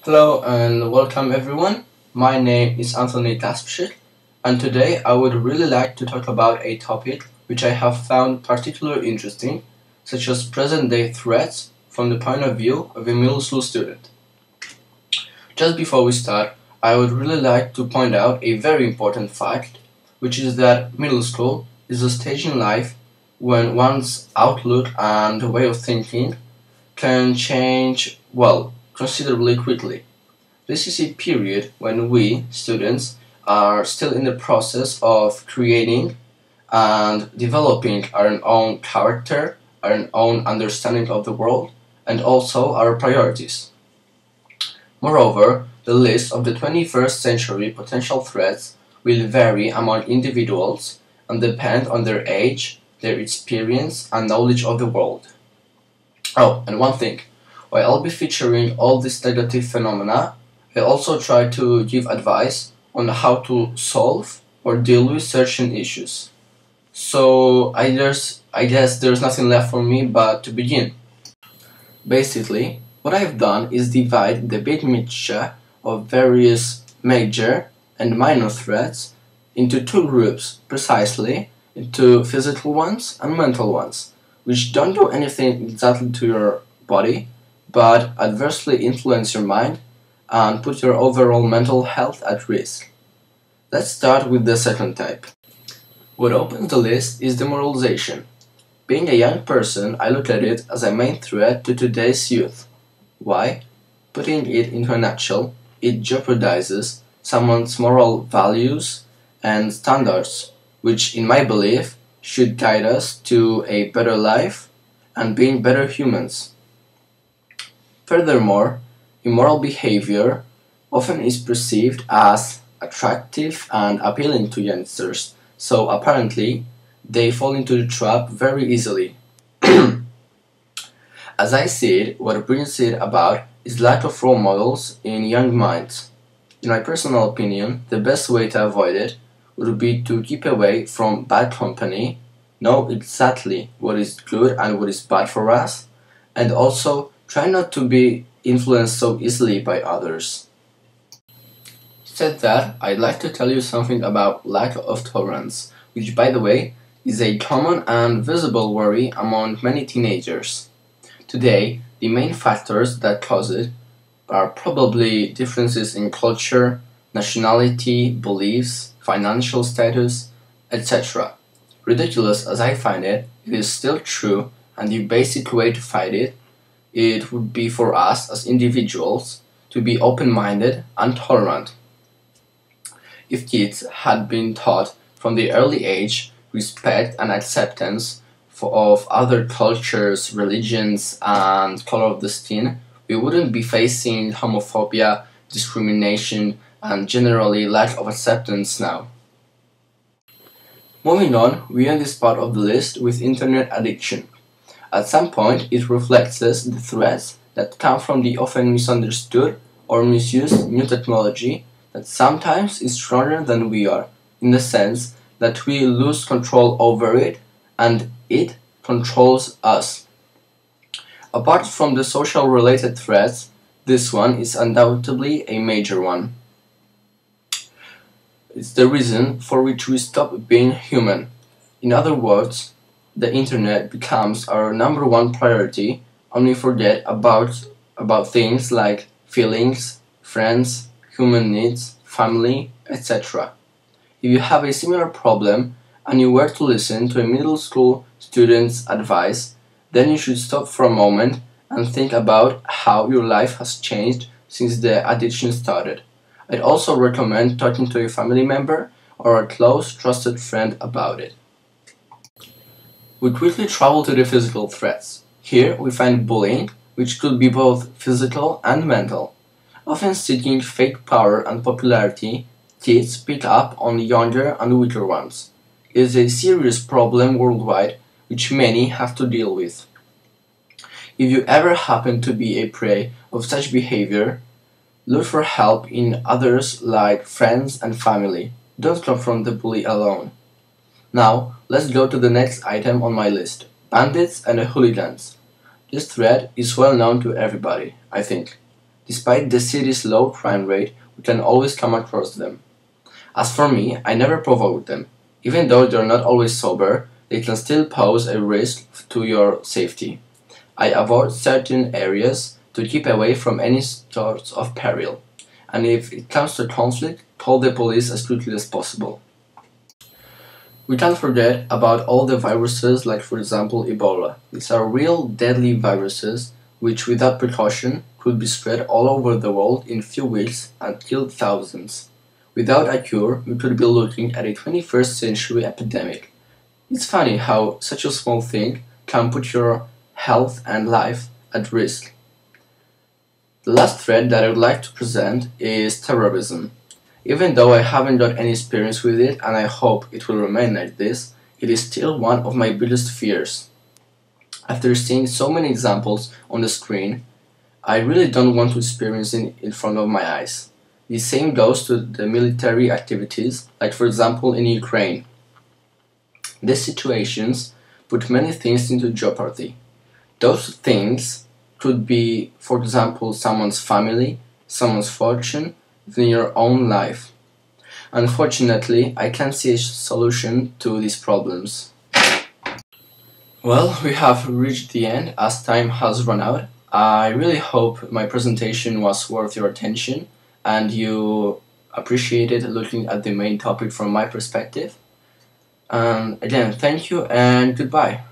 Hello and welcome everyone. My name is Antoni Kasprzyk, and today I would really like to talk about a topic which I have found particularly interesting, such as present-day threats from the point of view of a middle school student. Just before we start, I would really like to point out a very important fact, which is that middle school is a stage in life when one's outlook and way of thinking can change, considerably quickly. This is a period when we, students, are still in the process of creating and developing our own character, our own understanding of the world, and also our priorities. Moreover, the list of the 21st century potential threats will vary among individuals and depend on their age, their experience, and knowledge of the world. Oh, and one thing. While I'll be featuring all these negative phenomena, I also try to give advice on how to solve or deal with certain issues. So I guess there's nothing left for me but to begin. Basically, what I've done is divide the big mixture of various major and minor threats into two groups, precisely into physical ones and mental ones, which don't do anything exactly to your body, but adversely influence your mind and put your overall mental health at risk. Let's start with the second type. What opens the list is demoralization. Being a young person, I look at it as a main threat to today's youth. Why? Putting it into a nutshell, it jeopardizes someone's moral values and standards, which, in my belief, should guide us to a better life and being better humans. Furthermore, immoral behavior often is perceived as attractive and appealing to youngsters, so apparently they fall into the trap very easily. As I see it, what brings it about is lack of role models in young minds. In my personal opinion, the best way to avoid it would be to keep away from bad company, know exactly what is good and what is bad for us, and also try not to be influenced so easily by others. Said that, I'd like to tell you something about lack of tolerance, which, by the way, is a common and visible worry among many teenagers. Today, the main factors that cause it are probably differences in culture, nationality, beliefs, financial status, etc. Ridiculous as I find it, it is still true, and the basic way to fight it would be for us as individuals to be open-minded and tolerant. If kids had been taught from the early age respect and acceptance of other cultures, religions, and color of the skin, we wouldn't be facing homophobia, discrimination, and generally lack of acceptance now. Moving on, we end this part of the list with internet addiction. At some point, it reflects the threats that come from the often misunderstood or misused new technology that sometimes is stronger than we are, in the sense that we lose control over it and it controls us. Apart from the social related threats, this one is undoubtedly a major one. It's the reason for which we stop being human. In other words, the internet becomes our number one priority, and we forget about things like feelings, friends, human needs, family, etc. If you have a similar problem and you were to listen to a middle school student's advice, then you should stop for a moment and think about how your life has changed since the addiction started. I'd also recommend talking to a family member or a close, trusted friend about it. We quickly travel to the physical threats. Here we find bullying, which could be both physical and mental. Often seeking fake power and popularity, kids pick up on younger and weaker ones. It is a serious problem worldwide, which many have to deal with. If you ever happen to be a prey of such behavior, look for help in others like friends and family. Don't confront the bully alone. Now, let's go to the next item on my list, bandits and hooligans. This threat is well known to everybody, I think. Despite the city's low crime rate, we can always come across them. As for me, I never provoke them. Even though they're not always sober, they can still pose a risk to your safety. I avoid certain areas to keep away from any sorts of peril, and if it comes to conflict, call the police as quickly as possible. We can't forget about all the viruses like for example Ebola. These are real deadly viruses which without precaution could be spread all over the world in few weeks and kill thousands. Without a cure, we could be looking at a 21st century epidemic. It's funny how such a small thing can put your health and life at risk. The last threat that I would like to present is terrorism. Even though I haven't got any experience with it and I hope it will remain like this, it is still one of my biggest fears. After seeing so many examples on the screen, I really don't want to experience it in front of my eyes. The same goes to the military activities, like for example in Ukraine. These situations put many things into jeopardy. Those things could be, for example, someone's family, someone's fortune, even your own life. Unfortunately, I can't see a solution to these problems. Well, we have reached the end as time has run out. I really hope my presentation was worth your attention and you appreciated looking at the main topic from my perspective. Again, thank you and goodbye.